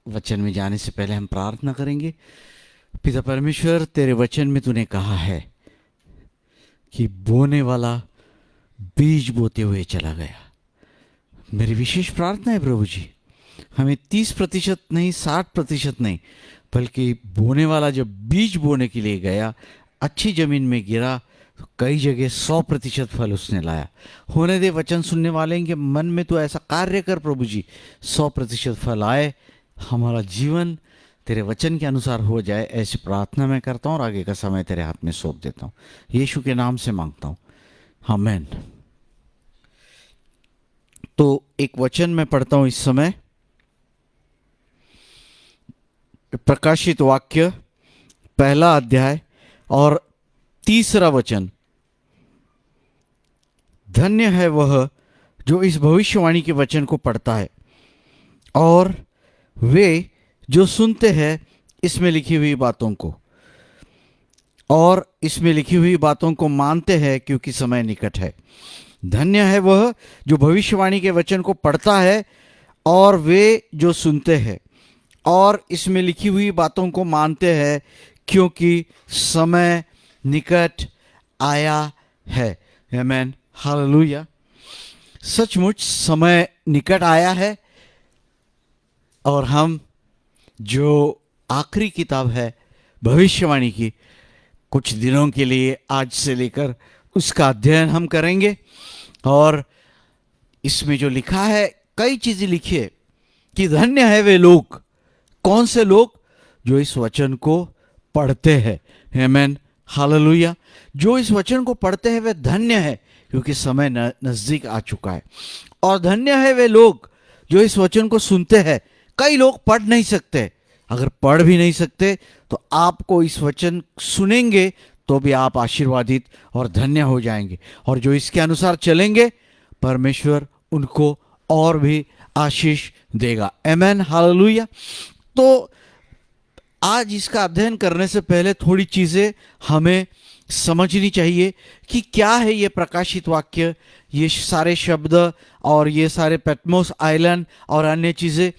वचन में जाने से पहले हम प्रार्थना करेंगे। पिता परमेश्वर, तेरे वचन में तूने कहा है कि बोने वाला बीज बोते हुए चला गया। मेरी विशेष प्रार्थना है प्रभु जी, हमें 30% नहीं, 60% नहीं, बल्कि बोने वाला जब बीज बोने के लिए गया, अच्छी जमीन में गिरा तो कई जगह 100% फल उसने लाया। होने दे वचन सुनने वाले के मन में तो ऐसा कार्य कर प्रभु जी, 100% फल आए, हमारा जीवन तेरे वचन के अनुसार हो जाए, ऐसी प्रार्थना मैं करता हूँ और आगे का समय तेरे हाथ में सौंप देता हूँ। यीशु के नाम से मांगता हूँ, आमीन। तो एक वचन मैं पढ़ता हूँ इस समय, प्रकाशित वाक्य पहला अध्याय और 3रा वचन। धन्य है वह जो इस भविष्यवाणी के वचन को पढ़ता है और वे जो सुनते हैं इसमें लिखी हुई बातों को, और इसमें लिखी हुई बातों को मानते हैं, क्योंकि समय निकट है। धन्य है वह जो भविष्यवाणी के वचन को पढ़ता है और वे जो सुनते हैं और इसमें लिखी हुई बातों को मानते हैं, क्योंकि समय निकट आया है। आमीन, हालेलुया। सचमुच समय निकट आया है और हम जो आखिरी किताब है भविष्यवाणी की, कुछ दिनों के लिए आज से लेकर उसका अध्ययन हम करेंगे। और इसमें जो लिखा है, कई चीजें लिखी है कि धन्य है वे लोग। कौन से लोग? जो इस वचन को पढ़ते हैं। आमीन, हालेलुया। जो इस वचन को पढ़ते हैं वे धन्य है, क्योंकि समय नजदीक आ चुका है। और धन्य है वे लोग जो इस वचन को सुनते हैं। कई लोग पढ़ नहीं सकते, अगर पढ़ भी नहीं सकते तो आपको इस वचन सुनेंगे तो भी आप आशीर्वादित और धन्य हो जाएंगे। और जो इसके अनुसार चलेंगे, परमेश्वर उनको और भी आशीष देगा। आमीन, हालेलुया। तो आज इसका अध्ययन करने से पहले थोड़ी चीजें हमें समझनी चाहिए कि क्या है ये प्रकाशित वाक्य, ये सारे शब्द और ये सारे पैटमोस आइलैंड और अन्य चीजें।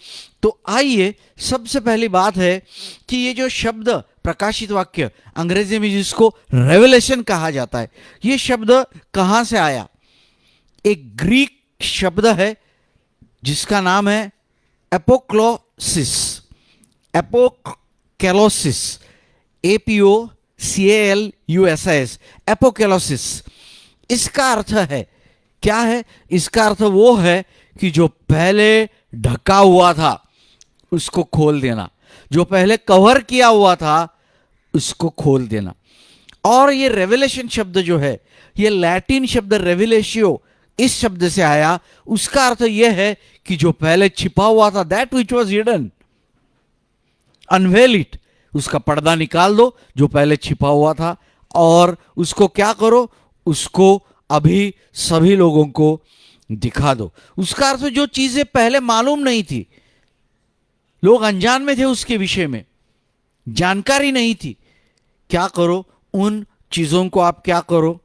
तो आइए, सबसे पहली बात है कि ये जो शब्द प्रकाशित वाक्य, अंग्रेजी में जिसको रेवलेशन कहा जाता है, ये शब्द कहां से आया? एक ग्रीक शब्द है जिसका नाम है एपोक्लोसिस। एपोकेलोसिस, APOCALUSIS, एपोकेलोसिस। इसका अर्थ है क्या है? इसका अर्थ वो है कि जो पहले ढका हुआ था उसको खोल देना, जो पहले कवर किया हुआ था उसको खोल देना। और ये रेवलेशन शब्द जो है, ये लैटिन शब्द रेवलेशियो, इस शब्द से आया। उसका अर्थ यह है कि जो पहले छिपा हुआ था, that which was hidden, unveil it, उसका पर्दा निकाल दो जो पहले छिपा हुआ था, और उसको क्या करो? उसको अभी सभी लोगों को दिखा दो। उसका अर्थ जो चीजें पहले मालूम नहीं थी, लोग अनजान में थे, उसके विषय में जानकारी नहीं थी, क्या करो? उन चीजों को आप क्या करो?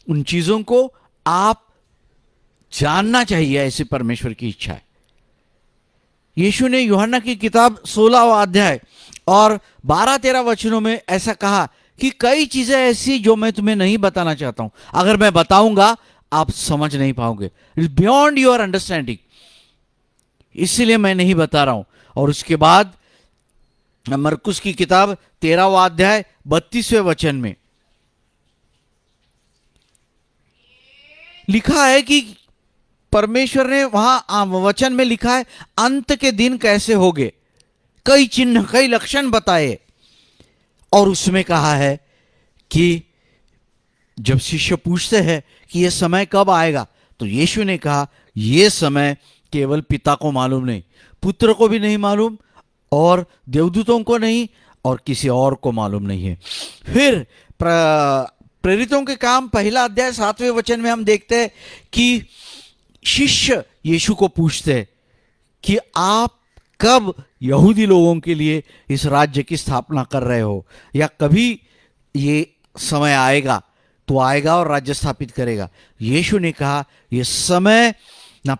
उन चीजों को आप जानना चाहिए, ऐसी परमेश्वर की इच्छा है। यीशु ने यूहन्ना की किताब 16वां अध्याय और 12-13 वचनों में ऐसा कहा कि कई चीजें ऐसी जो मैं तुम्हें नहीं बताना चाहता हूं, अगर मैं बताऊंगा आप समझ नहीं पाओगे, बियॉन्ड योर अंडरस्टैंडिंग, इसीलिए मैं नहीं बता रहा हूं। और उसके बाद मरकुस की किताब 13वां अध्याय 32वें वचन में लिखा है कि परमेश्वर ने वहां वचन में लिखा है, अंत के दिन कैसे होंगे, कई चिन्ह, कई लक्षण बताए। और उसमें कहा है कि जब शिष्य पूछते हैं कि यह समय कब आएगा, तो यीशु ने कहा, यह समय केवल पिता को मालूम नहीं, पुत्र को भी नहीं मालूम, और देवदूतों को नहीं, और किसी और को मालूम नहीं है। फिर प्रेरितों के काम पहला अध्याय 7वें वचन में हम देखते हैं कि शिष्य यीशु को पूछते हैं कि आप कब यहूदी लोगों के लिए इस राज्य की स्थापना कर रहे हो, या कभी ये समय आएगा तो आएगा और राज्य स्थापित करेगा। यीशु ने कहा, यह समय ना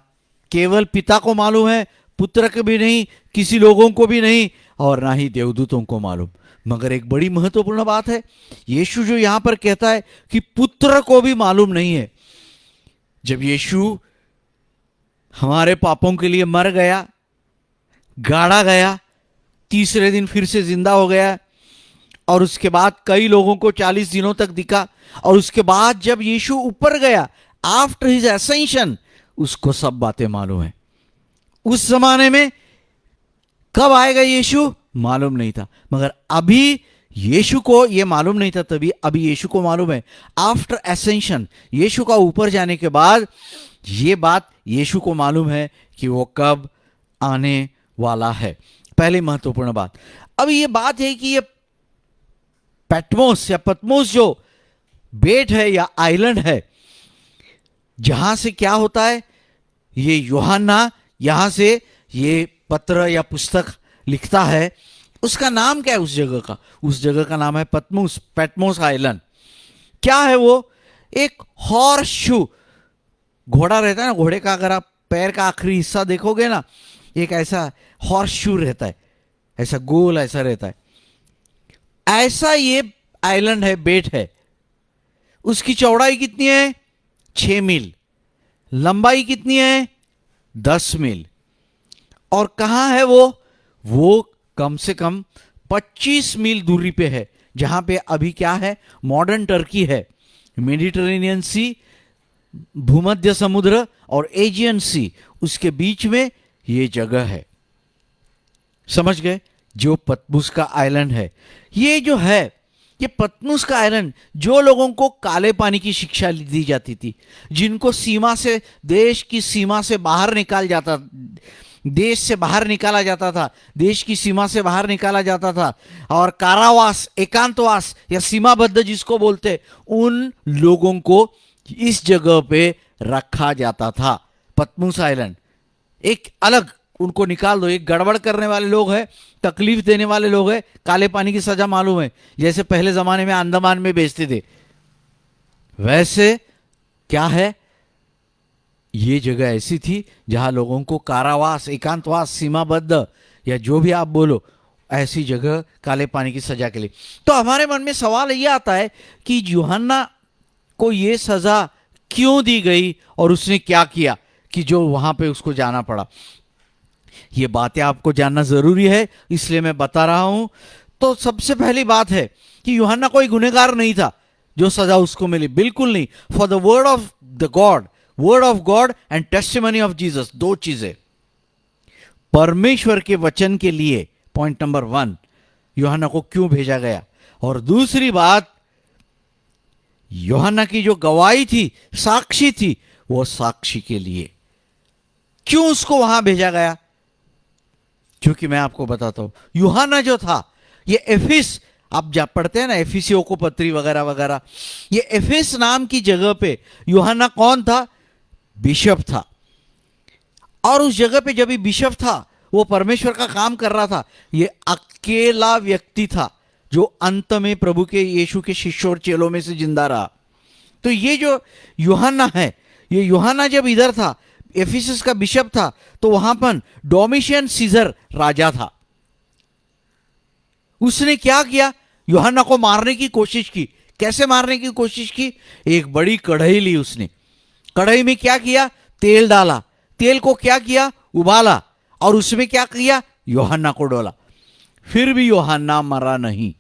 केवल पिता को मालूम है, पुत्र को भी नहीं, किसी लोगों को भी नहीं, और ना ही देवदूतों को मालूम। मगर एक बड़ी महत्वपूर्ण बात है, यीशु जो यहां पर कहता है कि पुत्र को भी मालूम नहीं है। जब यीशु हमारे पापों के लिए मर गया, गाड़ा गया, तीसरे दिन फिर से जिंदा हो गया, और उसके बाद कई लोगों को 40 दिनों तक दिखा, और उसके बाद जब यीशु ऊपर गया, आफ्टर हिज एसेंशन, उसको सब बातें मालूम है। उस जमाने में कब आएगा यीशु मालूम नहीं था, मगर अभी यीशु को यह मालूम नहीं था, तभी अभी यीशु को मालूम है। आफ्टर एसेंशन, यीशु का ऊपर जाने के बाद यह बात यीशु को मालूम है कि वो कब आने वाला है। पहली महत्वपूर्ण बात। अब यह बात है कि ये पैटमोस या पतमोस जो बेट है या आइलैंड है, जहां से क्या होता है, ये यूहन्ना यहां से ये पत्र या पुस्तक लिखता है, उसका नाम क्या है उस जगह का? उस जगह का नाम है पतमोस, पैटमोस आइलैंड। क्या है वो? एक हॉर्स शू, घोड़ा रहता है ना, घोड़े का अगर आप पैर का आखिरी हिस्सा देखोगे ना, एक ऐसा हॉर्स शू रहता है, ऐसा गोल ऐसा रहता है, ऐसा ये आइलैंड है, बेट है। उसकी चौड़ाई कितनी है? 6 मील। लंबाई कितनी है? 10 मील। और कहां है वो कम से कम 25 मील दूरी पे है, जहां पे अभी क्या है, मॉडर्न टर्की है। मेडिटेरेनियन सी, भूमध्य समुद्र और एजियन सी, उसके बीच में ये जगह है। समझ गए? जो पतमुस का आइलैंड है, ये जो है, ये पतमुस का आइलैंड, जो लोगों को काले पानी की शिक्षा दी जाती थी, जिनको सीमा से, देश की सीमा से बाहर निकाल जाता, देश से बाहर निकाला जाता था, देश की सीमा से बाहर निकाला जाता था, और कारावास, एकांतवास या सीमाबद्ध जिसको बोलते, उन लोगों को इस जगह पे रखा जाता था। पतमुस आइलैंड एक अलग, उनको निकाल दो। एक गड़बड़ करने वाले लोग हैं, तकलीफ देने वाले लोग हैं, काले पानी की सजा मालूम है, जैसे पहले जमाने में अंडमान में बेचते थे, वैसे क्या है, ये जगह ऐसी थी जहां लोगों को कारावास, एकांतवास, सीमाबद्ध या जो भी आप बोलो, ऐसी जगह काले पानी की सजा के लिए। तो हमारे मन में सवाल ये आता है कि यूहन्ना को ये सजा क्यों दी गई और उसने क्या किया कि जो वहां पे उसको जाना पड़ा। ये बातें आपको जानना जरूरी है, इसलिए मैं बता रहा हूं। तो सबसे पहली बात है कि यूहन्ना कोई गुनहगार नहीं था जो सजा उसको मिली, बिल्कुल नहीं। For the word of God and testimony of Jesus, दो चीजें। परमेश्वर के वचन के लिए, पॉइंट नंबर 1, यूहन्ना को क्यों भेजा गया। और दूसरी बात, यूहन्ना की जो गवाही थी, साक्षी थी, वो साक्षी के लिए क्यों उसको वहां भेजा गया। क्योंकि मैं आपको बताता हूं, यूहन्ना जो था, ये एफिस, आप जब पढ़ते हैं ना एफिसियों को पत्री वगैरह वगैरह, ये एफिस नाम की जगह पे यूहन्ना कौन था? बिशप था। और उस जगह पे जब भी बिशप था, वो परमेश्वर का काम कर रहा था। ये अकेला व्यक्ति था जो अंत में प्रभु के, यीशु के शिष्यों और चेलों में से जिंदा रहा। तो ये जो यूहन्ना है, ये यूहन्ना जब इधर था, एफिसस का बिशप था, तो वहां पर डोमिशियन सीजर राजा था। उसने क्या किया? यूहन्ना को मारने की कोशिश की। कैसे मारने की कोशिश की? एक बड़ी कढ़ाई ली उसने, कढ़ाई में क्या किया? तेल डाला, तेल को क्या किया? उबाला, और उसमें क्या किया? यूहन्ना को डोला। फिर भी यूहन्ना मरा नहीं।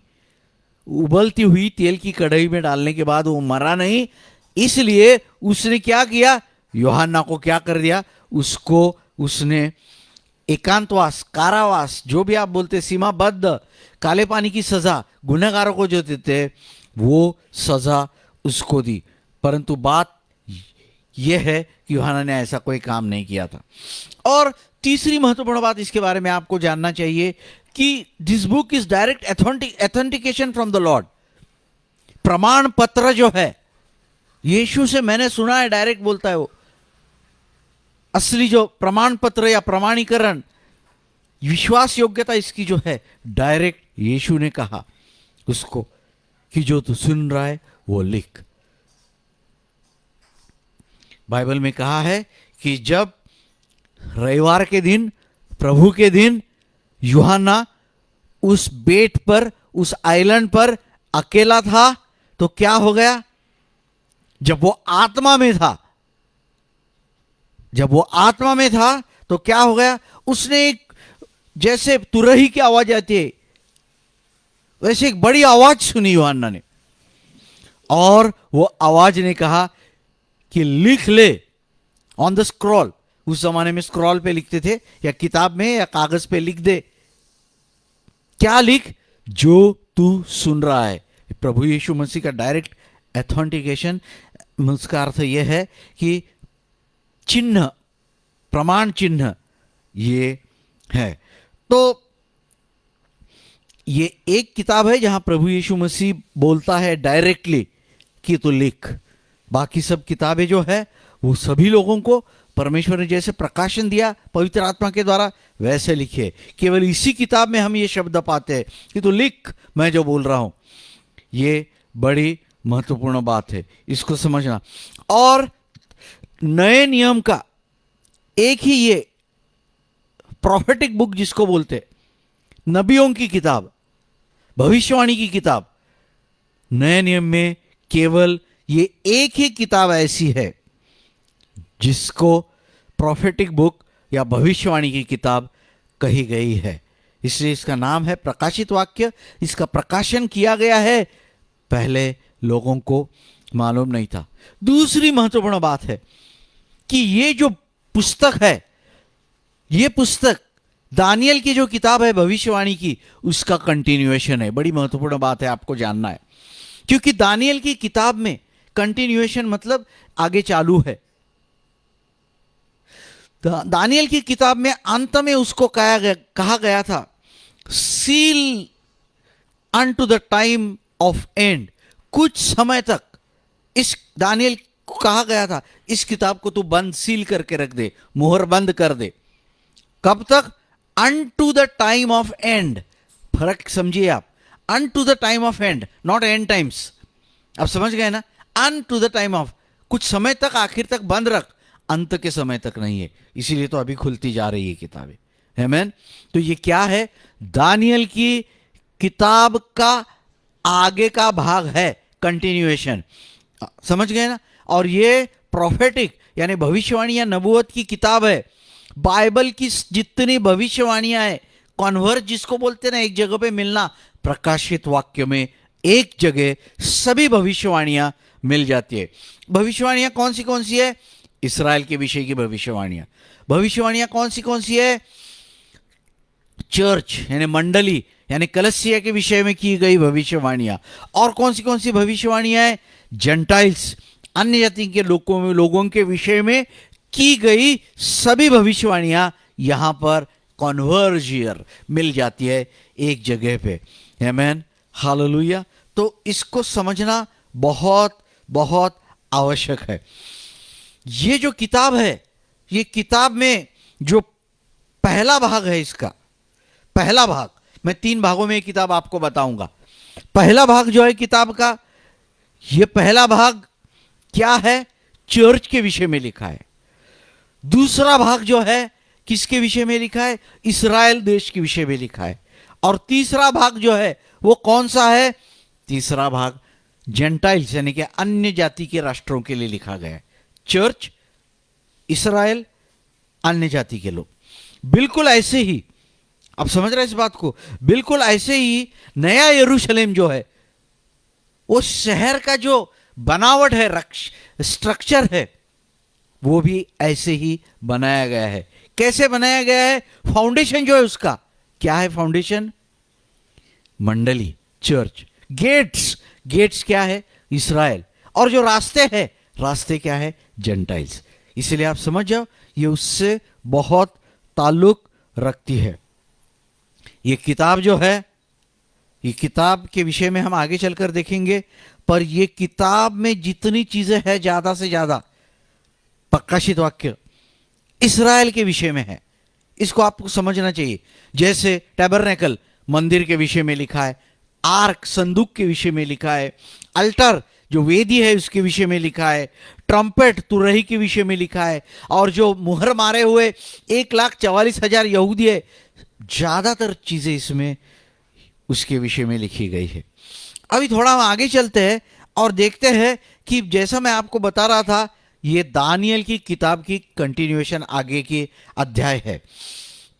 उबलती हुई तेल की कढ़ाई में डालने के बाद वो मरा नहीं, इसलिए उसने क्या किया? यूहन्ना को क्या कर दिया? उसको उसने एकांतवास, कारावास, जो भी आप बोलते, सीमाबद्ध, काले पानी की सजा गुनहगारों को जो देते, वो सजा उसको दी। परंतु बात यह है कि यूहन्ना ने ऐसा कोई काम नहीं किया था। और तीसरी महत्वपूर्ण बात इसके बारे में आपको जानना चाहिए कि this book is direct authentication from the Lord. प्रमाण पत्र जो है, यीशु से मैंने सुना है, डायरेक्ट बोलता है वो। असली जो प्रमाण पत्र या प्रमाणीकरण, विश्वास योग्यता इसकी जो है, डायरेक्ट यीशु ने कहा उसको कि जो तू सुन रहा है वो लिख। बाइबल में कहा है कि जब रविवार के दिन प्रभु के दिन यूहन्ना उस बेट पर, उस आइलैंड पर अकेला था, तो क्या हो गया? जब वो आत्मा में था, जब वो आत्मा में था तो क्या हो गया? उसने एक, जैसे तुरही की आवाज आती है वैसे एक बड़ी आवाज सुनी यूहन्ना ने, और वो आवाज ने कहा कि लिख ले ऑन द स्क्रॉल। उस जमाने में स्क्रॉल पे लिखते थे, या किताब में या कागज पे लिख दे। क्या लिख? जो तू सुन रहा है। प्रभु यीशु मसीह का डायरेक्ट एथेंटिकेशन, उसका अर्थ यह है कि चिन्ह, प्रमाण चिन्ह ये है। तो ये एक किताब है जहां प्रभु यीशु मसीह बोलता है डायरेक्टली कि तू लिख। बाकी सब किताबें जो है वो सभी लोगों को परमेश्वर ने जैसे प्रकाशन दिया पवित्र आत्मा के द्वारा वैसे लिखे। केवल इसी किताब में हम ये शब्द पाते हैं कि तू लिख, मैं जो बोल रहा हूं। ये बड़ी महत्वपूर्ण बात है, इसको समझना। और नए नियम का एक ही ये प्रोफेटिक बुक जिसको बोलते, नबियों की किताब, भविष्यवाणी की किताब, नए नियम में केवल ये एक ही किताब ऐसी है जिसको प्रोफेटिक बुक या भविष्यवाणी की किताब कही गई है। इसलिए इसका नाम है प्रकाशित वाक्य। इसका प्रकाशन किया गया है, पहले लोगों को मालूम नहीं था। दूसरी महत्वपूर्ण बात है कि ये जो पुस्तक है, ये पुस्तक दानियल की जो किताब है भविष्यवाणी की, उसका कंटिन्यूएशन है। बड़ी महत्वपूर्ण बात है, आपको जानना है, क्योंकि दानियल की किताब में कंटिन्यूएशन मतलब आगे चालू है। दानियल की किताब में अंत में उसको कहा गया था, seal unto the time of and. कुछ समय तक इस दानियल को कहा गया था, इस किताब को तू बंद, सील करके रख दे, मुहर बंद कर दे। कब तक? Unto the time of and. फर्क समझिए आप, unto the time of and, not and times. आप समझ गए ना? अनटू द टाइम ऑफ, कुछ समय तक, आखिर तक बंद रख, अंत के समय तक नहीं है। इसीलिए तो अभी खुलती जा रही है किताबें। आमीन। तो ये क्या है? दानियल की किताब का आगे का भाग है, कंटिन्यूएशन। समझ गए ना? और ये प्रोफेटिक यानी भविष्यवाणी या नबूवत की किताब है। बाइबल की जितनी भविष्यवाणियां है, कॉन्वर्ज जिसको बोलते हैं ना, एक जगह पे मिलना, प्रकाशित वाक्य में एक जगह सभी भविष्यवाणियां मिल जाती है। भविष्यवाणियां कौन सी है? इस्राएल के विषय की भविष्यवाणियां। भविष्यवाणियां कौन सी है? चर्च यानी मंडली यानी कलसिया के विषय में की गई भविष्यवाणियां। और कौन सी भविष्यवाणियां है? जेंटाइल्स, अन्य जाति के लोगों के विषय में की गई सभी भविष्यवाणियां यहां पर कॉन्वर्जियर मिल जाती है एक जगह पे। आमीन, हालेलुया। तो इसको समझना बहुत बहुत आवश्यक है। ये जो किताब है, ये किताब में जो पहला भाग है, इसका पहला भाग, मैं 3 भागों में ये किताब आपको बताऊंगा। पहला भाग जो है किताब का, ये पहला भाग क्या है? चर्च के विषय में लिखा है। दूसरा भाग जो है किसके विषय में लिखा है? इस्राएल देश के विषय में लिखा है। और तीसरा भाग जो है वो कौन सा है? तीसरा भाग जेंटाइल्स यानी कि अन्य जाति के राष्ट्रों के लिए लिखा गया है। चर्च, इस्राएल, अन्य जाति के लोग। बिल्कुल ऐसे ही, आप समझ रहे हैं इस बात को? बिल्कुल ऐसे ही नया यरूशलेम जो है, वो शहर का जो बनावट है, स्ट्रक्चर है, वो भी ऐसे ही बनाया गया है। कैसे बनाया गया है? फाउंडेशन जो है उसका क्या है? फाउंडेशन मंडली, चर्च। गेट्स क्या है? इस्राएल। और जो रास्ते हैं, रास्ते क्या है? जेंटाइल्स। इसलिए आप समझ जाओ, ये उससे बहुत ताल्लुक रखती है। ये किताब जो है, ये किताब के विषय में हम आगे चलकर देखेंगे, पर ये किताब में जितनी चीजें हैं ज्यादा से ज्यादा प्रकाशित वाक्य इस्राएल के विषय में है। इसको आपको समझना चाहिए। जैसे टैबरनेकल, मंदिर के विषय में लिखा है। आर्क, संदूक के विषय में लिखा है। अल्टर, जो वेदी है उसके विषय में लिखा है, ट्रम्पेट तुरही के विषय में लिखा है, और जो मुहर मारे हुए 1,44,000 यहूदी है, ज्यादातर चीजें इसमें उसके विषय में लिखी गई है। अभी थोड़ा हम आगे चलते हैं और देखते हैं कि जैसा मैं आपको बता रहा था, ये दानियल की किताब की कंटिन्यूएशन आगे की अध्याय है।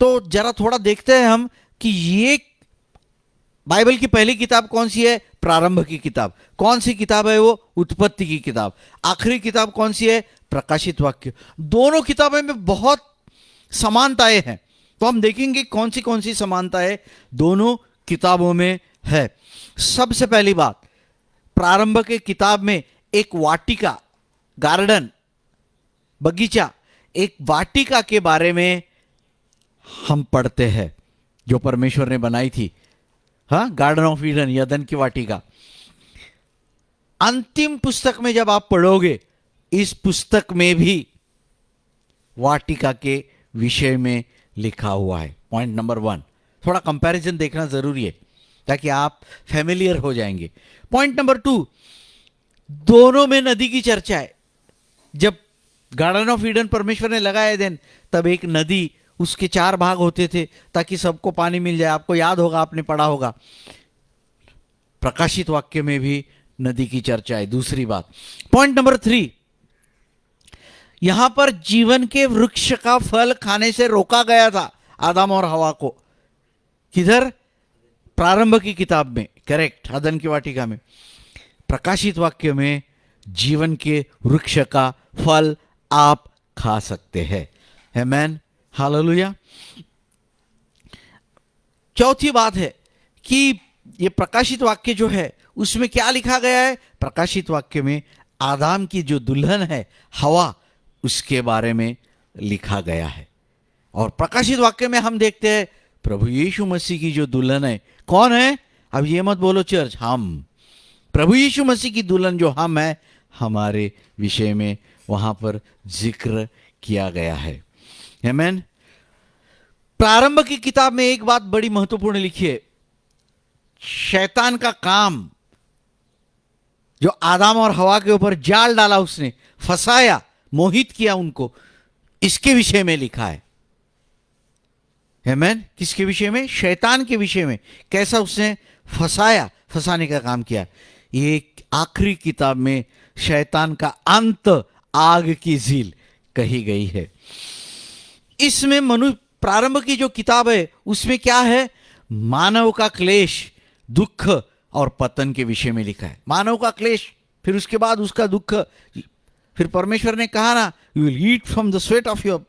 तो जरा थोड़ा देखते हैं हम कि ये बाइबल की पहली किताब कौन सी है? प्रारंभ की किताब। कौन सी किताब है वो? उत्पत्ति की किताब। आखिरी किताब कौन सी है? प्रकाशित वाक्य। दोनों किताबों में बहुत समानताएं हैं, तो हम देखेंगे कौन सी समानताएं दोनों किताबों में है। सबसे पहली बात, प्रारंभ के किताब में एक वाटिका, गार्डन, बगीचा, एक वाटिका के बारे में हम पढ़ते हैं जो परमेश्वर ने बनाई थी। हाँ, गार्डन ऑफ ईडन, यदन की वाटिका। अंतिम पुस्तक में जब आप पढ़ोगे, इस पुस्तक में भी वाटिका के विषय में लिखा हुआ है। पॉइंट नंबर 1, थोड़ा कंपैरिजन देखना जरूरी है ताकि आप फैमिलियर हो जाएंगे। पॉइंट नंबर 2, दोनों में नदी की चर्चा है। जब गार्डन ऑफ ईडन परमेश्वर ने लगाया देन, तब एक नदी, उसके 4 भाग होते थे ताकि सबको पानी मिल जाए। आपको याद होगा, आपने पढ़ा होगा। प्रकाशित वाक्य में भी नदी की चर्चा है। दूसरी बात, पॉइंट नंबर 3, यहां पर जीवन के वृक्ष का फल खाने से रोका गया था आदम और हवा को। किधर? प्रारंभ की किताब में, करेक्ट, अदन की वाटिका में। प्रकाशित वाक्य में जीवन के वृक्ष का फल आप खा सकते हैं। आमेन, हालेलुया। चौथी बात है कि ये प्रकाशित वाक्य जो है उसमें क्या लिखा गया है? प्रकाशित वाक्य में आदम की जो दुल्हन है हवा, उसके बारे में लिखा गया है। और प्रकाशित वाक्य में हम देखते हैं प्रभु यीशु मसीह की जो दुल्हन है, कौन है? अब ये मत बोलो चर्च, हम, प्रभु यीशु मसीह की दुल्हन जो हम है, हमारे विषय में वहां पर जिक्र किया गया है। आमेन। प्रारंभ की किताब में एक बात बड़ी महत्वपूर्ण लिखी है, शैतान का काम जो आदम और हवा के ऊपर जाल डाला, उसने फंसाया, मोहित किया उनको, इसके विषय में लिखा है। आमेन। किसके विषय में? शैतान के विषय में। कैसा उसने फंसाया, फंसाने का काम किया। ये आखिरी किताब में शैतान का अंत, आग की झील कही गई है। इसमें प्रारंभ की जो किताब है उसमें क्या है? मानव का क्लेश, दुख और पतन के विषय में लिखा है। मानव का क्लेश, फिर उसके बाद उसका दुख। फिर परमेश्वर ने कहा ना, you will eat from the sweat of your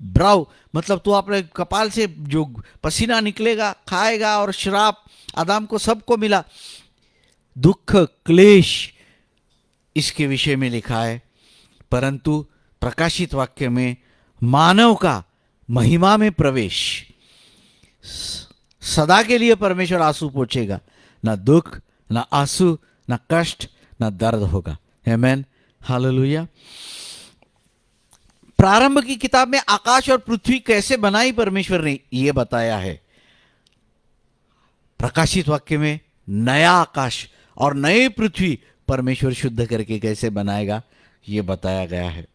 brow, मतलब तू अपने कपाल से जो पसीना निकलेगा खाएगा, और श्राप आदम को सबको मिला। दुख, क्लेश, इसके विषय में लिखा है। परंतु प्रकाशित वाक्य में मानव का महिमा में प्रवेश, सदा के लिए परमेश्वर आंसू पोंछेगा, ना दुख, ना आंसू, ना कष्ट, ना दर्द होगा। आमेन, हालेलुया। प्रारंभ की किताब में आकाश और पृथ्वी कैसे बनाई परमेश्वर ने, यह बताया है। प्रकाशित वाक्य में नया आकाश और नई पृथ्वी परमेश्वर शुद्ध करके कैसे बनाएगा, यह बताया गया है।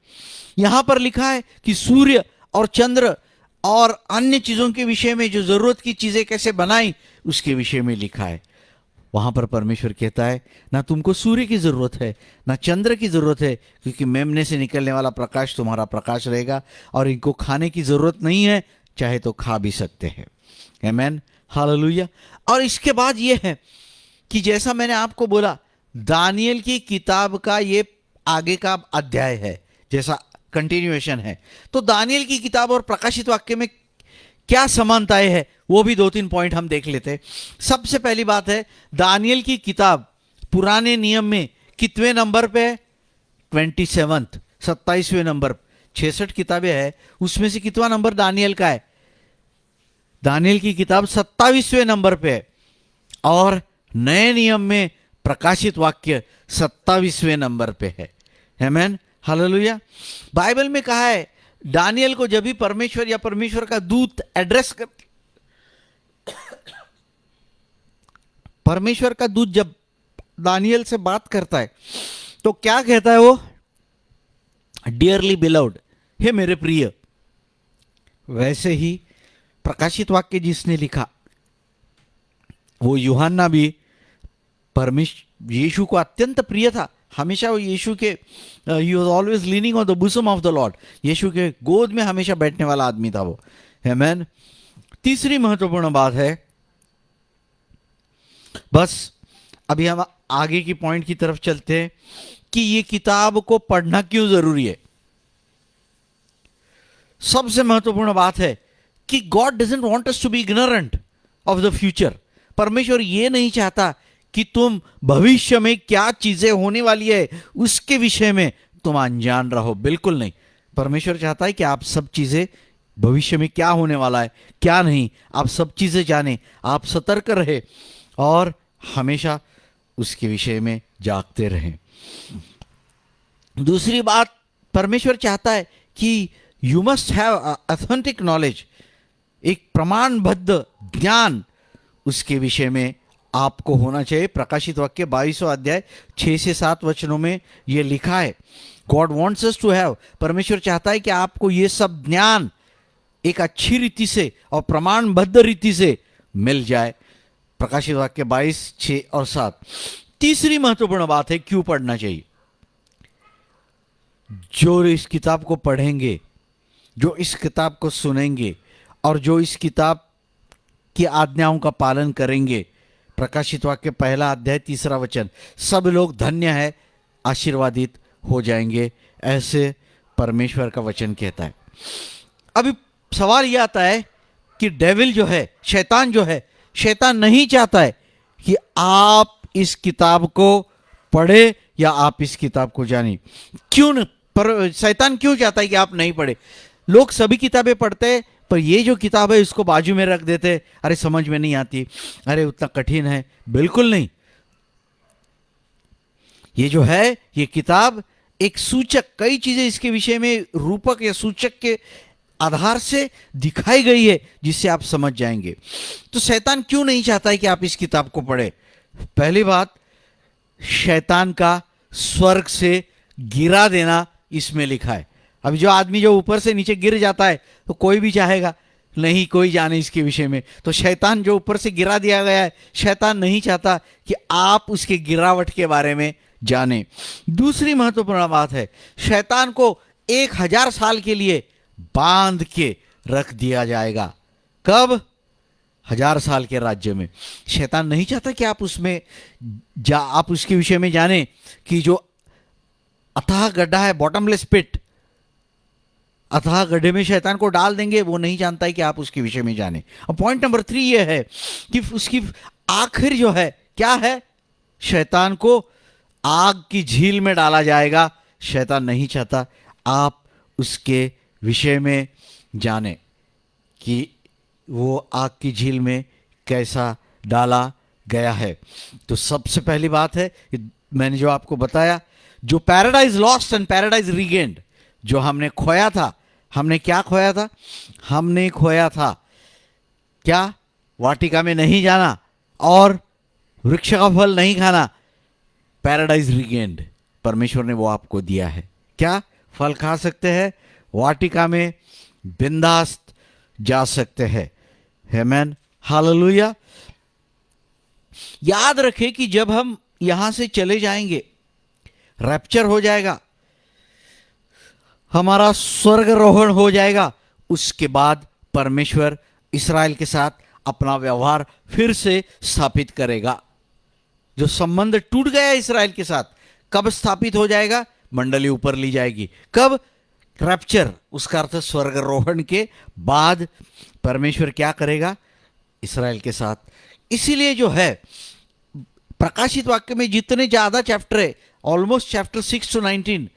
यहां पर लिखा है कि सूर्य और चंद्र और अन्य चीजों के विषय में, जो जरूरत की चीजें कैसे बनाई, उसके विषय में लिखा है। वहां पर परमेश्वर कहता है, ना तुमको सूर्य की जरूरत है, ना चंद्र की जरूरत है, क्योंकि मेमने से निकलने वाला प्रकाश तुम्हारा प्रकाश रहेगा, और इनको खाने की जरूरत नहीं है, चाहे तो खा भी सकते हैं। आमेन, हालेलुया। और इसके बाद यह है कि जैसा मैंने आपको बोला, दानियल की किताब का ये आगे का अध्याय है, जैसा कंटिन्यूएशन है। तो दानियल की किताब और प्रकाशित वाक्य में क्या समानताएं है, वो भी 2-3 पॉइंट हम देख लेते हैं। सबसे पहली बात है, दानियल की किताब पुराने नियम में कितवें नंबर पे है? 27th, 27वें number. 66 किताबें है, उसमें से कितवा नंबर दानियल का है? दानियल की किताब 27वें नंबर पे है। और नए नियम में प्रकाशित वाक्य 27वें नंबर पे है। आमेन, हालेलुया। बाइबल में कहा है, दानियल को जब भी परमेश्वर या परमेश्वर का दूत एड्रेस कर, परमेश्वर का दूत जब दानियल से बात करता है, तो क्या कहता है वो? डियरली बिलव्ड, हे मेरे प्रिय। वैसे ही प्रकाशित वाक्य जिसने लिखा वो यूहन्ना भी परमेश्वर यीशु को अत्यंत प्रिय था। हमेशा वो यीशु के ही was always leaning on the bosom of the lord. यीशु के गोद में हमेशा बैठने वाला आदमी था वो। आमेन। तीसरी महत्वपूर्ण बात है, बस अभी हम आगे की पॉइंट की तरफ चलते हैं कि ये किताब को पढ़ना क्यों जरूरी है। सबसे महत्वपूर्ण बात है कि God doesn't want us to be ignorant of the future. परमेश्वर ये नहीं चाहता कि तुम भविष्य में क्या चीजें होने वाली है उसके विषय में तुम अनजान रहो, बिल्कुल नहीं। परमेश्वर चाहता है कि आप सब चीजें, भविष्य में क्या होने वाला है क्या नहीं, आप सब चीजें जाने, आप सतर्क रहे और हमेशा उसके विषय में जागते रहें। दूसरी बात, परमेश्वर चाहता है कि you must have authentic knowledge, एक प्रमाणबद्ध ज्ञान उसके विषय में आपको होना चाहिए। प्रकाशित वाक्य 22वां अध्याय 6 से 7 वचनों में यह लिखा है, God wants us to have, परमेश्वर चाहता है कि आपको यह सब ज्ञान एक अच्छी रीति से और प्रमाणबद्ध रीति से मिल जाए। प्रकाशित वाक्य 22, 6 और 7। तीसरी महत्वपूर्ण बात है क्यों पढ़ना चाहिए। जो इस किताब को पढ़ेंगे, जो इस किताब को सुनेंगे और जो इस किताब की आज्ञाओं का पालन करेंगे, प्रकाशित वाक्य 1 अध्याय 3 वचन, सब लोग धन्य है, आशीर्वादित हो जाएंगे, ऐसे परमेश्वर का वचन कहता है। अभी सवाल यह आता है कि डेविल जो है, शैतान जो है, शैतान नहीं चाहता है कि आप इस किताब को पढ़े या आप इस किताब को जाने। क्यों न, पर शैतान क्यों चाहता है कि आप नहीं पढ़े? लोग सभी किताबें पढ़ते हैं पर ये जो किताब है इसको बाजू में रख देते, अरे समझ में नहीं आती, अरे उतना कठिन है। बिल्कुल नहीं। ये जो है ये किताब एक सूचक, कई चीजें इसके विषय में रूपक या सूचक के आधार से दिखाई गई है जिससे आप समझ जाएंगे। तो शैतान क्यों नहीं चाहता है कि आप इस किताब को पढ़े? पहली बात, शैतान का स्वर्ग से गिरा देना इसमें लिखा है। अभी जो आदमी जो ऊपर से नीचे गिर जाता है तो कोई भी चाहेगा नहीं कोई जाने इसके विषय में। तो शैतान जो ऊपर से गिरा दिया गया है, शैतान नहीं चाहता कि आप उसके गिरावट के बारे में जाने। दूसरी महत्वपूर्ण बात है, शैतान को 1000 साल के लिए बांध के रख दिया जाएगा। कब? 1000 साल के राज्य में। शैतान नहीं चाहता कि आप उसमें आप उसके विषय में जाने कि जो अथाह गड्ढा है, बॉटमलेस पिट, अथाह गड्ढे में शैतान को डाल देंगे, वो नहीं जानता है कि आप उसके विषय में जाने। और पॉइंट नंबर 3 ये है कि उसकी आखिर जो है क्या है, शैतान को आग की झील में डाला जाएगा। शैतान नहीं चाहता आप उसके विषय में जाने कि वो आग की झील में कैसा डाला गया है। तो सबसे पहली बात है, मैंने जो आपको बताया, जो paradise lost and paradise regained, जो हमने खोया था, हमने क्या खोया था? हमने खोया था क्या? वाटिका में नहीं जाना और वृक्ष का फल नहीं खाना। पैराडाइज रीगेन्ड, परमेश्वर ने वो आपको दिया है। क्या फल खा सकते हैं? वाटिका में बिंदास जा सकते हैं। आमेन, हालेलुया। याद रखें कि जब हम यहां से चले जाएंगे, रैप्चर हो जाएगा, हमारा स्वर्गारोहण हो जाएगा, उसके बाद परमेश्वर इस्राएल के साथ अपना व्यवहार फिर से स्थापित करेगा। जो संबंध टूट गया इस्राएल के साथ, कब स्थापित हो जाएगा? मंडली ऊपर ली जाएगी। कब? रैप्चर, उसका अर्थ स्वर्गारोहण के बाद परमेश्वर क्या करेगा? इस्राएल के साथ। इसीलिए जो है प्रकाशित वाक्य में जितने ज्यादा चैप्टर है, ऑलमोस्ट चैप्टर 6 to 19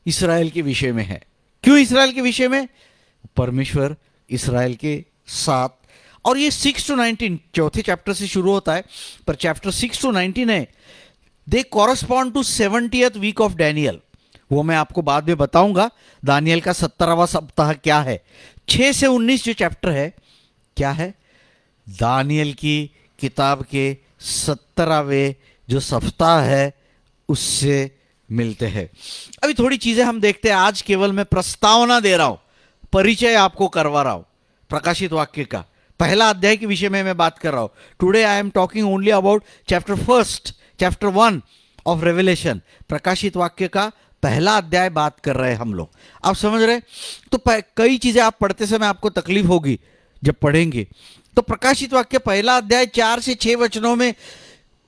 इस्राएल के विषय में है। क्यों इस्राएल के विषय में? परमेश्वर इस्राएल के साथ। और ये 6 to 19 चौथे चैप्टर से शुरू होता है, पर चैप्टर 6 to 19 है, they correspond to 70th week of Daniel. वो मैं आपको बाद में बताऊंगा दानियल का 17वां सप्ताह क्या है। 6 से 19 जो चैप्टर है क्या है? दानियल की किताब के 17वें जो सप्ताह है उससे मिलते हैं। अभी थोड़ी चीजें हम देखते हैं। आज केवल मैं प्रस्तावना दे रहा हूं, परिचय आपको करवा रहा हूं प्रकाशित वाक्य का। पहला अध्याय के विषय में मैं बात कर रहा हूं। Today I am talking only about chapter 1 of revelation. प्रकाशित वाक्य का पहला अध्याय बात कर रहे हैं हम लोग। आप समझ रहे? तो कई चीजें आप पढ़ते समय आपको तकलीफ होगी जब पढ़ेंगे। तो प्रकाशित वाक्य पहला अध्याय 4 से 6 वचनों में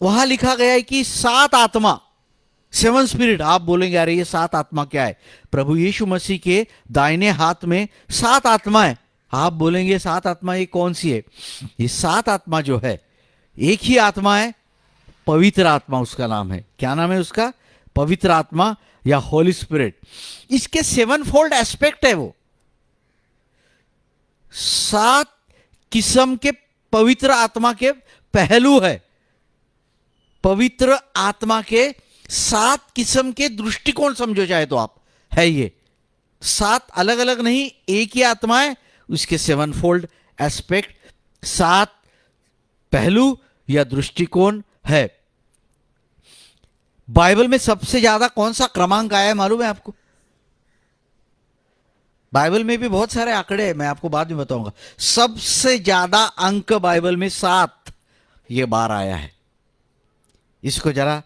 वहां लिखा गया है कि 7 आत्मा, 7 स्पिरिट। आप बोलेंगे अरे ये 7 आत्मा क्या है? प्रभु यीशु मसीह के दाहिने हाथ में 7 आत्मा है। आप बोलेंगे 7 आत्मा ये कौन सी है? ये 7 आत्मा जो है एक ही आत्मा है, पवित्र आत्मा उसका नाम है। क्या नाम है उसका? पवित्र आत्मा या होली स्पिरिट। इसके 7 फोल्ड एस्पेक्ट है। वो 7 किस्म के पवित्र आत्मा के पहलू है। पवित्र आत्मा के 7 किस्म के दृष्टिकोण समझो चाहे तो आप, है ये 7 अलग अलग नहीं, एक ही आत्मा है। उसके 7 फोल्ड एस्पेक्ट, 7 पहलू या दृष्टिकोण है। बाइबल में सबसे ज्यादा कौन सा क्रमांक आया है मालूम है आपको? बाइबल में भी बहुत सारे आंकड़े हैं, मैं आपको बाद में बताऊंगा। सबसे ज्यादा अंक बाइबल में 7 ये बार आया है। इसको जरा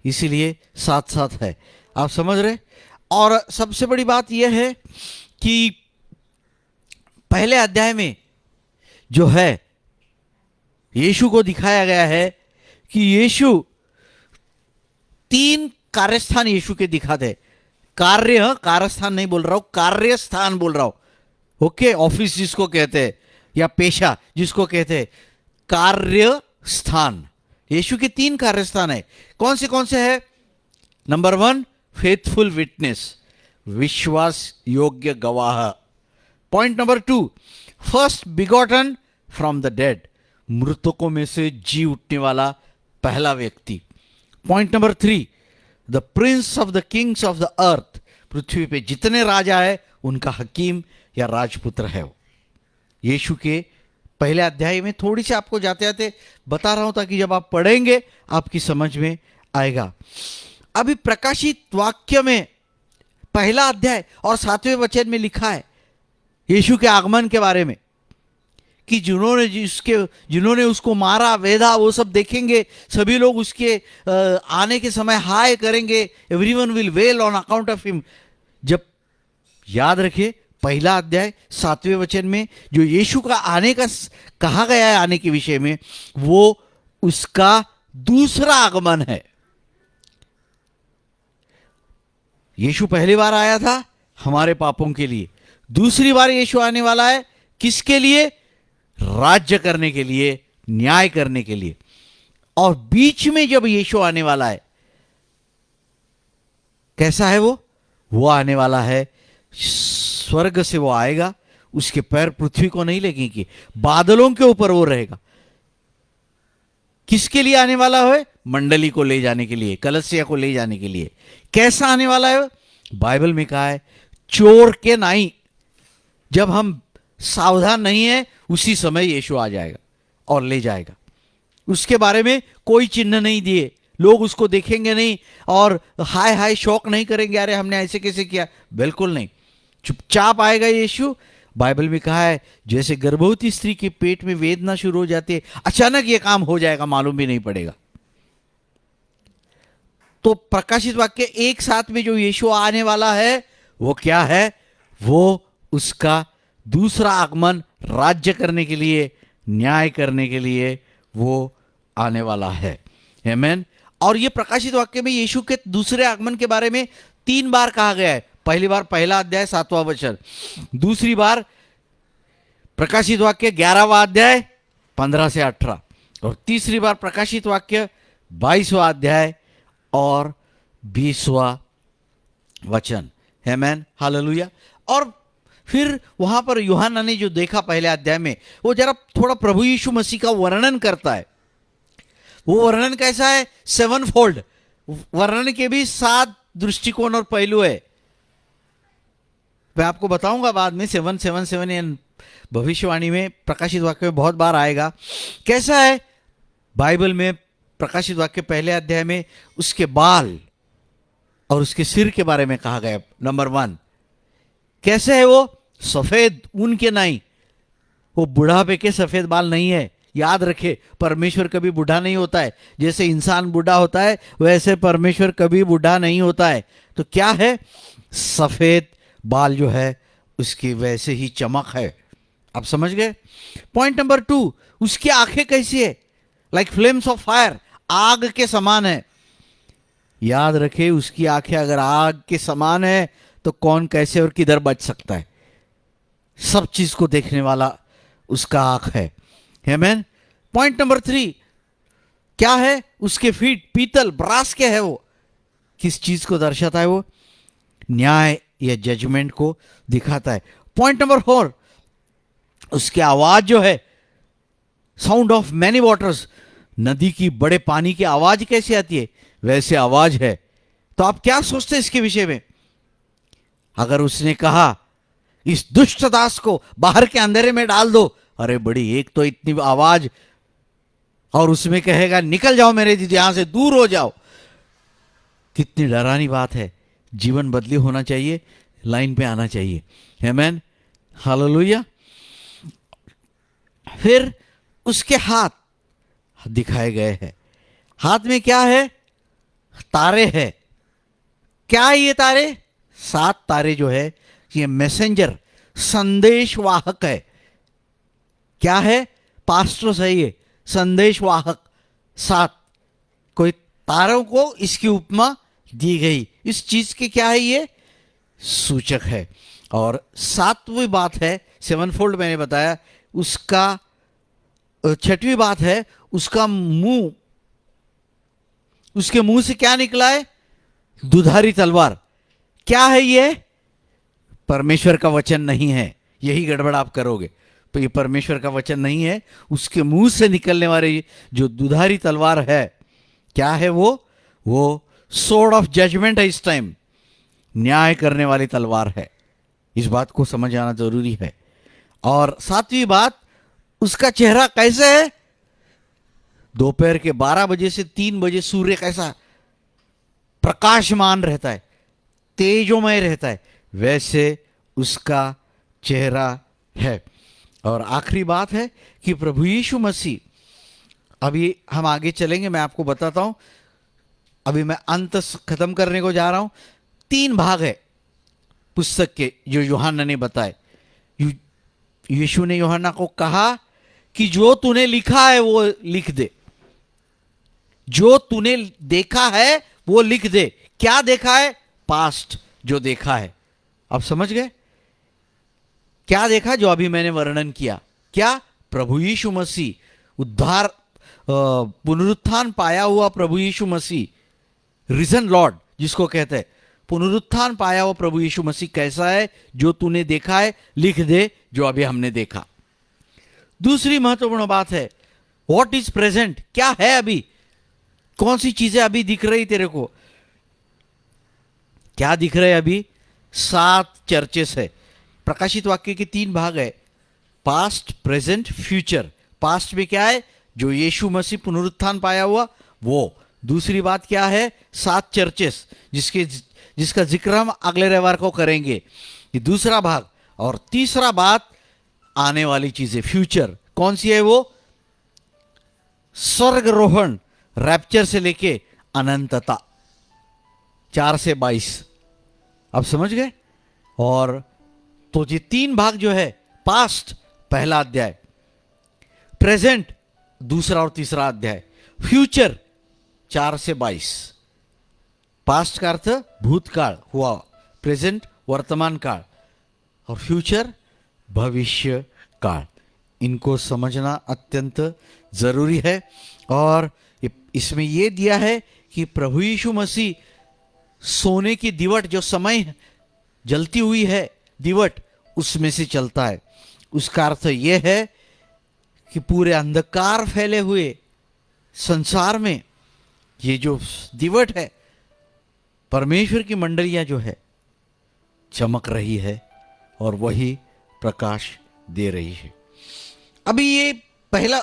इसीलिए 7-7 है, आप समझ रहे? और सबसे बड़ी बात यह है कि पहले अध्याय में जो है यीशु को दिखाया गया है कि यीशु 3 कार्यस्थान यीशु के दिखाते। कार्यस्थान नहीं बोल रहा हूं, कार्यस्थान बोल रहा हूं। ओके, ऑफिस जिसको कहते हैं या पेशा जिसको कहते हैं, कार्यस्थान। यीशु के 3 कार्यस्थान है। कौन से है? नंबर 1 फेथफुल विटनेस, विश्वास योग्य गवाह। Point number 2 first begotten from the dead, मृतकों में से जी उठने वाला पहला व्यक्ति। Point number 3 the prince of the kings of the earth, पृथ्वी पे जितने राजा है उनका हकीम या राजपुत्र है वो। यीशु के पहले अध्याय में थोड़ी सी आपको जाते जाते बता रहा हूं ताकि जब आप पढ़ेंगे आपकी समझ में आएगा। अभी प्रकाशित वाक्य में पहला अध्याय और 7वें वचन में लिखा है यीशु के आगमन के बारे में कि जिन्होंने उसको मारा, वेधा, वो सब देखेंगे। सभी लोग उसके आने के समय हाय करेंगे। Everyone will well on account of him. जब याद रखिए पहला अध्याय 7वें वचन में जो यीशु का आने का कहा गया है, आने के विषय में, वो उसका दूसरा आगमन है। यीशु पहली बार आया था हमारे पापों के लिए, दूसरी बार यीशु आने वाला है किसके लिए? राज्य करने के लिए, न्याय करने के लिए। और बीच में जब यीशु आने वाला है, कैसा है वो आने वाला है स्वर्ग से वो आएगा, उसके पैर पृथ्वी को नहीं लगेंगे, बादलों के ऊपर वो रहेगा। किसके लिए आने वाला है? मंडली को ले जाने के लिए, कलसिया को ले जाने के लिए। कैसा आने वाला है? बाइबल में कहा है चोर के नाई। जब हम सावधान नहीं है उसी समय यीशु आ जाएगा और ले जाएगा। उसके बारे में कोई चिन्ह नहीं दिए, लोग उसको देखेंगे नहीं और हाय हाय शौक नहीं करेंगे, अरे हमने ऐसे कैसे किया, बिल्कुल नहीं। चुपचाप आएगा यीशु। बाइबल में कहा है जैसे गर्भवती स्त्री के पेट में वेदना शुरू हो जाती है, अचानक ये काम हो जाएगा, मालूम भी नहीं पड़ेगा। तो प्रकाशित वाक्य एक साथ में जो यीशु आने वाला है वो क्या है? वो उसका दूसरा आगमन, राज्य करने के लिए, न्याय करने के लिए वो आने वाला है। आमीन। और ये प्रकाशित वाक्य में यीशु के दूसरे आगमन के बारे में 3 बार कहा गया है। पहली बार पहला अध्याय 7वां वचन, दूसरी बार प्रकाशित वाक्य 11वां अध्याय 15 से 18, और तीसरी बार प्रकाशित वाक्य 22वां अध्याय और 20वां वचन। आमीन, हालेलुया। और फिर वहां पर यूहन्ना ने जो देखा पहले अध्याय में, वो जरा थोड़ा प्रभु यीशु मसीह का वर्णन करता है। वो वर्णन कैसा है? 7 फोल्ड। वर्णन के भी 7 दृष्टिकोण और पहलू है। मैं आपको बताऊंगा बाद में। 777 भविष्यवाणी में, प्रकाशित वाक्य में बहुत बार आएगा। कैसा है बाइबल में? प्रकाशित वाक्य पहले अध्याय में उसके बाल और उसके सिर के बारे में कहा गया। नंबर 1, कैसे है वो? सफेद ऊन के नाई। वो बुढ़ापे के सफेद बाल नहीं है। याद रखे, परमेश्वर कभी बूढ़ा नहीं होता है। जैसे इंसान बूढ़ा होता है वैसे परमेश्वर कभी बूढ़ा नहीं होता है। तो क्या है? सफेद बाल जो है उसकी वैसे ही चमक है। आप समझ गए? पॉइंट नंबर 2, उसकी आंखें कैसी है? लाइक फ्लेम्स ऑफ फायर, आग के समान है। याद रखे, उसकी आंखें अगर आग के समान है तो कौन कैसे और किधर बच सकता है? सब चीज को देखने वाला उसका आंख है। आमेन। पॉइंट नंबर 3, क्या है? उसके फीट पीतल, ब्रास के है वो। किस चीज को दर्शाता है वो? न्याय या जजमेंट को दिखाता है। पॉइंट नंबर 4, उसकी आवाज जो है, साउंड ऑफ मैनी वाटर्स, नदी की बड़े पानी की आवाज कैसी आती है वैसे आवाज है। तो आप क्या सोचते हैं इसके विषय में? अगर उसने कहा इस दुष्ट दास को बाहर के अंधेरे में डाल दो, अरे बड़ी एक तो इतनी आवाज, और उसमें कहेगा निकल जाओ मेरे दीदी, यहां से दूर हो जाओ। कितनी डरावनी बात है। जीवन बदली होना चाहिए, लाइन पे आना चाहिए। आमेन, हालेलुया। फिर उसके हाथ दिखाए गए हैं। हाथ में क्या है? तारे हैं। क्या है ये तारे? 7 तारे जो है ये मैसेंजर, संदेशवाहक है। क्या है? पास्टर्स है ये, संदेशवाहक। 7 कोई तारों को इसकी उपमा दी गई। इस चीज के क्या है? ये सूचक है। और 7वीं बात है, 7फोल्ड मैंने बताया, उसका 6वीं बात है, उसका मुंह, उसके मुंह से क्या निकला है? दुधारी तलवार। क्या है ये? परमेश्वर का वचन नहीं है। यही गड़बड़ आप करोगे। तो ये परमेश्वर का वचन नहीं है। उसके मुंह से निकलने वाली जो दुधारी तलवार है, क्या है वो सोर्ड ऑफ जजमेंट है। इस टाइम न्याय करने वाली तलवार है। इस बात को समझ आना जरूरी है। और 7वीं बात, उसका चेहरा कैसे है? दोपहर के 12 बजे से 3 बजे सूर्य कैसा प्रकाशमान रहता है, तेजोमय रहता है, वैसे उसका चेहरा है। और आखिरी बात है कि प्रभु यीशु मसीह, अभी हम आगे चलेंगे, मैं आपको बताता हूं, अभी मैं अंत खत्म करने को जा रहा हूं। 3 भाग है पुस्तक के जो यूहन्ना ने बताए। यीशु ने यूहन्ना को कहा कि जो तूने लिखा है वो लिख दे, जो तूने देखा है वो लिख दे। क्या देखा है? पास्ट जो देखा है। आप समझ गए? क्या देखा? जो अभी मैंने वर्णन किया। क्या? प्रभु यीशु मसीह, उद्धार, पुनरुत्थान पाया हुआ प्रभु यीशु मसीह, रिजन लॉर्ड जिसको कहते हैं, पुनरुत्थान पाया हुआ प्रभु यीशु मसीह कैसा है, जो तूने देखा है लिख दे, जो अभी हमने देखा। दूसरी महत्वपूर्ण बात है, व्हाट इज प्रेजेंट, क्या है अभी, कौन सी चीजें अभी दिख रही तेरे को? क्या दिख रहे अभी? 7 चर्चेस है। प्रकाशित वाक्य के 3 भाग है, पास्ट, प्रेजेंट, फ्यूचर। पास्ट में क्या है? जो यीशु मसीह पुनरुत्थान पाया हुआ वो। दूसरी बात क्या है? 7 चर्चेस, जिसका जिक्र हम अगले रविवार को करेंगे। ये दूसरा भाग। और तीसरा बात, आने वाली चीजें, फ्यूचर। कौन सी है वो? स्वर्गरोहण, रैप्चर से लेके अनंतता, 4 से 22। आप समझ गए? और तो ये 3 भाग जो है, पास्ट पहला अध्याय, प्रेजेंट दूसरा और तीसरा अध्याय, फ्यूचर 4 से 22। पास्ट का अर्थ भूतकाल हुआ, प्रेजेंट वर्तमान काल, और फ्यूचर भविष्य काल। इनको समझना अत्यंत जरूरी है। और इसमें यह दिया है कि प्रभु यीशु मसीह सोने की दीवट, जो समय जलती हुई है दीवट, उसमें से चलता है। उसका अर्थ यह है कि पूरे अंधकार फैले हुए संसार में ये जो दीवट है, परमेश्वर की मंडलियां जो है, चमक रही है और वही प्रकाश दे रही है। अभी ये पहला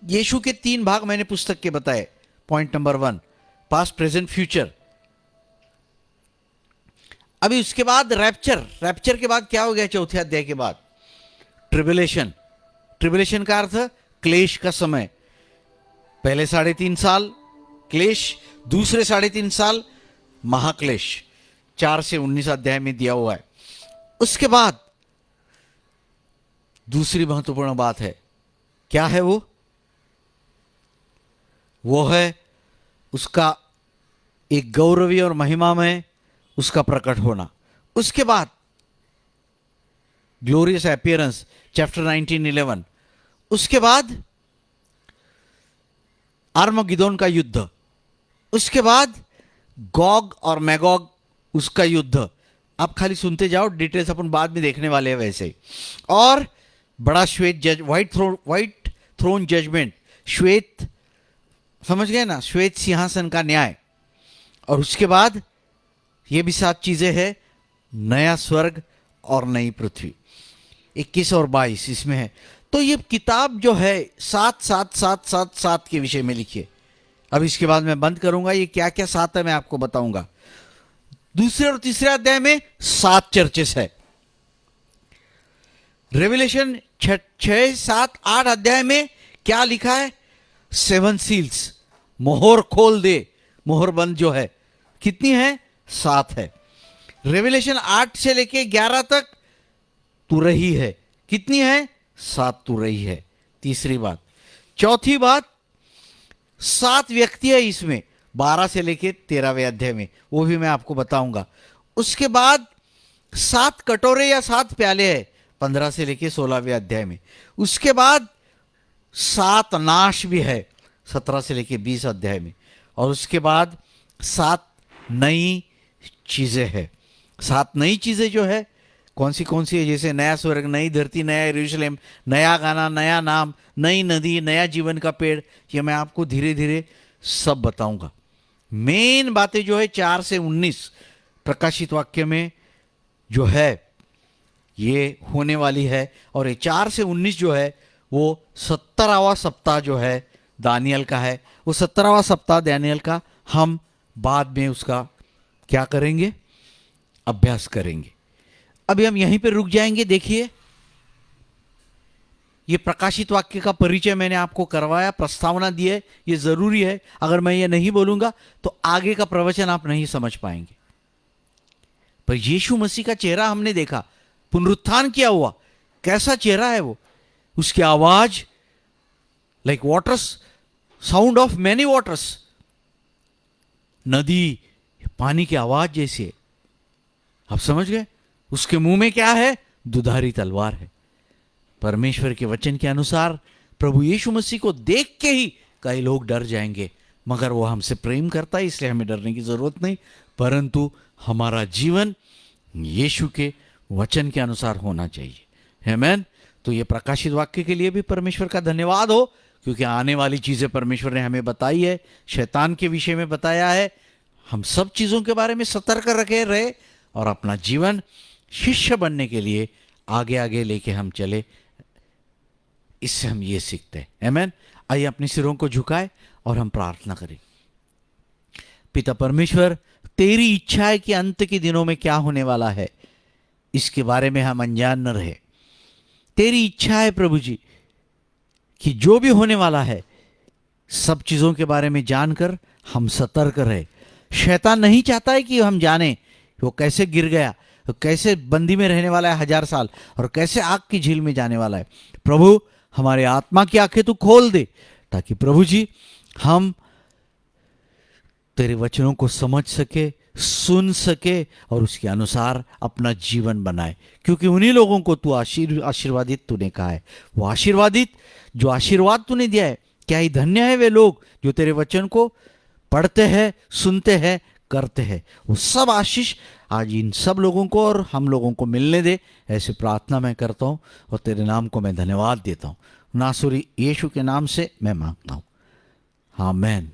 यीशु के 3 भाग मैंने पुस्तक के बताए। Point number 1, past, present, future. अभी उसके बाद रैप्चर के बाद क्या हो गया? चौथे अध्याय के बाद ट्रिबुलेशन। ट्रिबुलेशन का अर्थ क्लेश का समय। पहले 3.5 साल क्लेश, दूसरे 3.5 साल महाक्लेश। 4 से 19 अध्याय में दिया हुआ है। उसके बाद दूसरी महत्वपूर्ण बात है, क्या है वो है उसका एक गौरवी और महिमा में उसका प्रकट होना। उसके बाद ग्लोरियस अपीयरेंस, चैप्टर 19:11। उसके बाद आर्मगिदोन का युद्ध। उसके बाद गॉग और मैगॉग उसका युद्ध। आप खाली सुनते जाओ, डिटेल्स अपन बाद में देखने वाले हैं वैसे ही। और बड़ा व्हाइट थ्रोन जजमेंट, श्वेत, समझ गए ना, श्वेत सिंहासन का न्याय। और उसके बाद ये भी 7 चीजें हैं, नया स्वर्ग और नई पृथ्वी। 21 और 22 इसमें है। तो ये किताब जो है 7 के विषय में लिखी है। अब इसके बाद मैं बंद करूंगा। ये क्या क्या 7 है मैं आपको बताऊंगा। दूसरे और तीसरे अध्याय में 7 चर्चेस है। रेवलेशन 6, 7, 8 अध्याय में क्या लिखा है? 7 सील्स, मोहर खोल दे। मोहर बंद जो है कितनी है? 7 है। रेवलेशन 8 से लेके 11 तक तू रही है, कितनी है? 7 तू रही है। तीसरी बात। चौथी बात, 7 व्यक्ति है इसमें, 12 से लेके 13वें अध्याय में, वो भी मैं आपको बताऊंगा। उसके बाद 7 कटोरे या 7 प्याले है, 15 से लेके 16वें अध्याय में। उसके बाद 7 नाश भी है, 17 से लेके 20 अध्याय में। और उसके बाद 7 नई चीजें हैं। 7 नई चीजें जो है कौन सी है? जैसे नया स्वर्ग, नई धरती, नया यरूशलेम, नया गाना, नया नाम, नई नदी, नया जीवन का पेड़। ये मैं आपको धीरे धीरे सब बताऊंगा। मेन बातें जो है 4 से 19 प्रकाशित वाक्य में जो है ये होने वाली है। और ये 4 से 19 जो है वो 17वां सप्ताह जो है दानियल का है। वो 17वां सप्ताह दानियल का हम बाद में उसका क्या करेंगे? अभ्यास करेंगे। अभी हम यहीं पे रुक जाएंगे। देखिए, ये प्रकाशित वाक्य का परिचय मैंने आपको करवाया, प्रस्तावना दी है, ये जरूरी है। अगर मैं ये नहीं बोलूंगा तो आगे का प्रवचन आप नहीं समझ पाएंगे। पर यीशु मसीह का चेहरा हमने देखा, पुनरुत्थान किया हुआ, कैसा चेहरा है वो। उसकी आवाज like waters, sound of many waters, नदी पानी की आवाज जैसी है। आप समझ गए? उसके मुंह में क्या है? दुधारी तलवार है। परमेश्वर के वचन के अनुसार प्रभु यीशु मसीह को देख के ही कई लोग डर जाएंगे, मगर वो हमसे प्रेम करता है इसलिए हमें डरने की जरूरत नहीं। परंतु हमारा जीवन यीशु के वचन के अनुसार होना चाहिए। आमीन। तो ये प्रकाशित वाक्य के लिए भी परमेश्वर का धन्यवाद हो, क्योंकि आने वाली चीजें परमेश्वर ने हमें बताई है, शैतान के विषय में बताया है। हम सब चीजों के बारे में सतर्क रहे और अपना जीवन शिष्य बनने के लिए आगे आगे लेके हम चले। इससे हम ये सीखते हैं। आमीन। आइए अपने सिरों को झुकाए और हम प्रार्थना करें। पिता परमेश्वर, तेरी इच्छा है कि अंत के दिनों में क्या होने वाला है इसके बारे में हम अनजान न रहे। तेरी इच्छा है प्रभु जी कि जो भी होने वाला है सब चीजों के बारे में जानकर हम सतर्क रहे। शैतान नहीं चाहता है कि हम जाने वो कैसे गिर गया, तो कैसे बंदी में रहने वाला है 1000 साल, और कैसे आग की झील में जाने वाला है। प्रभु, हमारे आत्मा की आंखें तू खोल दे, ताकि प्रभु जी हम तेरे वचनों को समझ सके, सुन सके और उसके अनुसार अपना जीवन बनाए। क्योंकि उन्हीं लोगों को तू आशीर्वादित तूने कहा है। वो आशीर्वादित जो आशीर्वाद तूने दिया है, क्या ही धन्य है वे लोग जो तेरे वचन को पढ़ते हैं, सुनते हैं, करते हैं। वो सब आशीष आज इन सब लोगों को और हम लोगों को मिलने दे, ऐसे प्रार्थना मैं करता हूँ और तेरे नाम को मैं धन्यवाद देता हूँ। नासुरी यीशु के नाम से मैं मांगता हूँ, आमीन।